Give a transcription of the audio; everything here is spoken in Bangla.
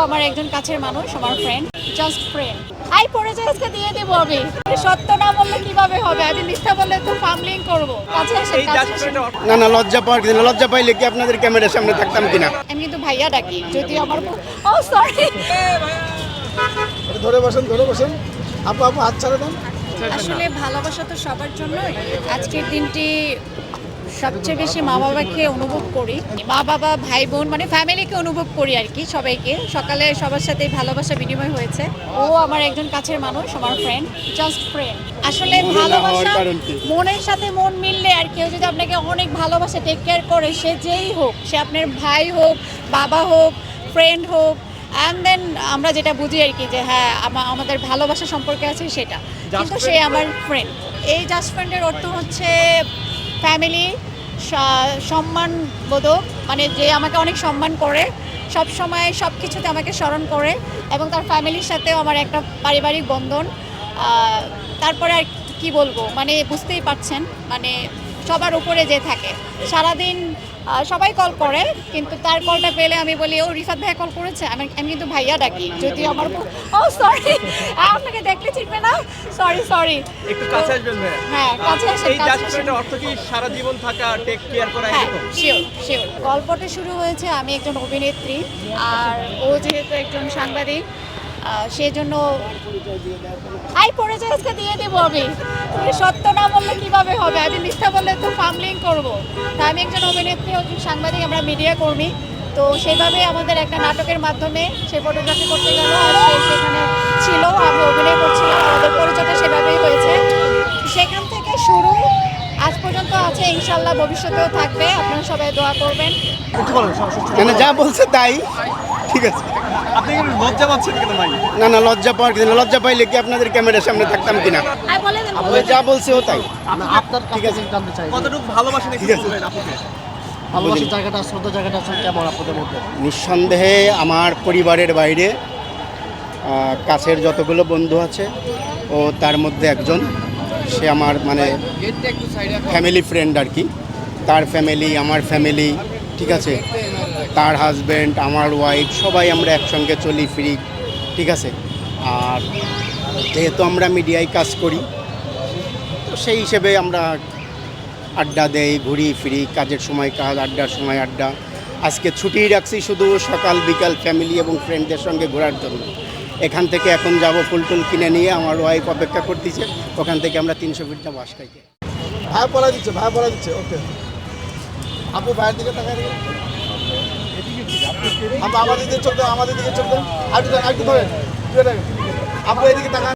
আমার একজন কাছের মানুষ, আমার ফ্রেন্ড, জাস্ট ফ্রেন্ড। আই পরিচয় আজকে দিয়ে দেবো আমি। সত্য না বললে কিভাবে হবে? আমি মিথ্যা বললে তো ফামলিং করবো। কাছে আসেন, কাছে আসেন। না লজ্জা পাওয়ার কিছু না। লজ্জা পাইলে কি আপনাদের ক্যামেরার সামনে থাকতাম কিনা? আমি কিন্তু ভাইয়া ডাকি, যদি আমার ও সরি। ধরে বসেন আপু হাত ছাড়ে দেন। আসলে ভালোবাসা তো সবার জন্যই। আজকের দিনটি সবচেয়ে বেশি মা বাবাকে অনুভব করি, মা বাবা ভাই বোন মানে ফ্যামিলিকে অনুভব করি আর কি, সবাইকে। সকালে সবার সাথে ভালোবাসা বিনিময় হয়েছে। ও আমার একজন কাছের মানুষ, আমার ফ্রেন্ড, জাস্ট ফ্রেন্ড। আসলে ভালোবাসা মনের সাথে মন মিললে, আর কেউ যদি আপনাকে অনেক ভালোবাসে, টেক কেয়ার করে, সে যেই হোক, সে আপনার ভাই হোক, বাবা হোক, ফ্রেন্ড হোক, অ্যান্ড দেন আমরা যেটা বুঝি আর কি যে হ্যাঁ আমাদের ভালোবাসা সম্পর্কে আছে সেটা, কিন্তু সে আমার ফ্রেন্ড। এই জাস্ট ফ্রেন্ডের অর্থ হচ্ছে ফ্যামিলি, সম্মানবোধক, মানে যে আমাকে অনেক সম্মান করে, সব সময় সব কিছুতে আমাকে স্মরণ করে, এবং তার ফ্যামিলির সাথেও আমার একটা পারিবারিক বন্ধন। তারপরে আর কি বলবো, মানে বুঝতেই পারছেন, মানে সবার উপরে যে থাকে সারাদিন। সবাই কল করে, কিন্তু তার কলটা পেলে আমি বলি ও রিফাত ভাইয়া কল করেছে, আমি কিন্তু ভাইয়া ডাকি, যদি আমার ও সরি, আপনাকে দেখলে চিনবে না, সরি একটু কাছে আসবেন ভাই। হ্যাঁ, কাছে আসেন। এই জাস্ট ফ্রেন্ডের অর্থ কি সারা জীবন থাকা, টেক কেয়ার করা হ্যাঁ, এরকম? শিওর। গল্পটা শুরু হয়েছে, আমি একজন অভিনেত্রী আর ও যেহেতু একজন সাংবাদিক, সেজন্য আই পরিচয় আজকে দিয়ে দেবো আমি। তুমি সত্য না বললে কিভাবে হবে? আমি মিথ্যা বললে তো ফামলিং করবো। তা আমি একজন অভিনেত্রী, একজন সাংবাদিক, আমরা মিডিয়া কর্মী। তো সেভাবে আমাদের একটা নাটকের মাধ্যমে সে ফটোগ্রাফি করতে গেল, আর সে সেখানে ছিল, আমি অভিনয় করছিলাম, আমাদের পরিচয়টা সেভাবেই হয়েছে। সেখান থেকে শুরু, আজ পর্যন্ত আছে, ইনশাল্লাহ ভবিষ্যতেও থাকবে। আপনারা সবাই দোয়া করবেন। না যা বলছে তাই ঠিক আছে। আপনি কি লজ্জা পাচ্ছেন কেন ভাই? না লজ্জা পাওয়ার কিছু না। লজ্জা পাইলে কি আপনাদের ক্যামেরার সামনে থাকতাম কিনা? ও যা বলছে ও তাই। আপনার ঠিক আছে জানতে চাই কতটুকু ভালোবাসেন একটু ঠিক আছে। বলবেন আপুকে? ভালোবাসার জায়গাটা, শ্রদ্ধা জায়গাটা আসলে কেমন আপনাদের মধ্যে? নিঃসন্দেহে আমার পরিবারের বাইরে কাছের যতগুলো বন্ধু আছে, ও তার মধ্যে একজন। সে আমার মানে ফ্যামিলি ফ্রেন্ড আর কি। তার ফ্যামিলি, আমার ফ্যামিলি, ঠিক আছে, তার হাজব্যান্ড, আমার ওয়াইফ, সবাই আমরা একসঙ্গে চলি ফিরি, ঠিক আছে। আর যেহেতু আমরা মিডিয়ায় কাজ করি, তো সেই হিসেবে আমরা আড্ডা দেই, ঘুরি ফিরি, কাজের সময় কাজ, আড্ডার সময় আড্ডা। আজকে ছুটি রাখছি শুধু সকাল বিকাল ফ্যামিলি এবং ফ্রেন্ডদের সঙ্গে ঘোরার জন্য। এখান থেকে এখন যাব ফুলটুল কিনে নিয়ে, আমার ওয়াইফ অপেক্ষা করতেছে, ওখান থেকে আমরা 300 ফিট যাবো বাসটাইতে। ভাই পড়া দিচ্ছে ওকে। আপু ভাইয়ের দিকে তাকাই দিকে, আমাদের দিকে চলতে, আর একটু ধরেন, আপু এদিকে তাকান।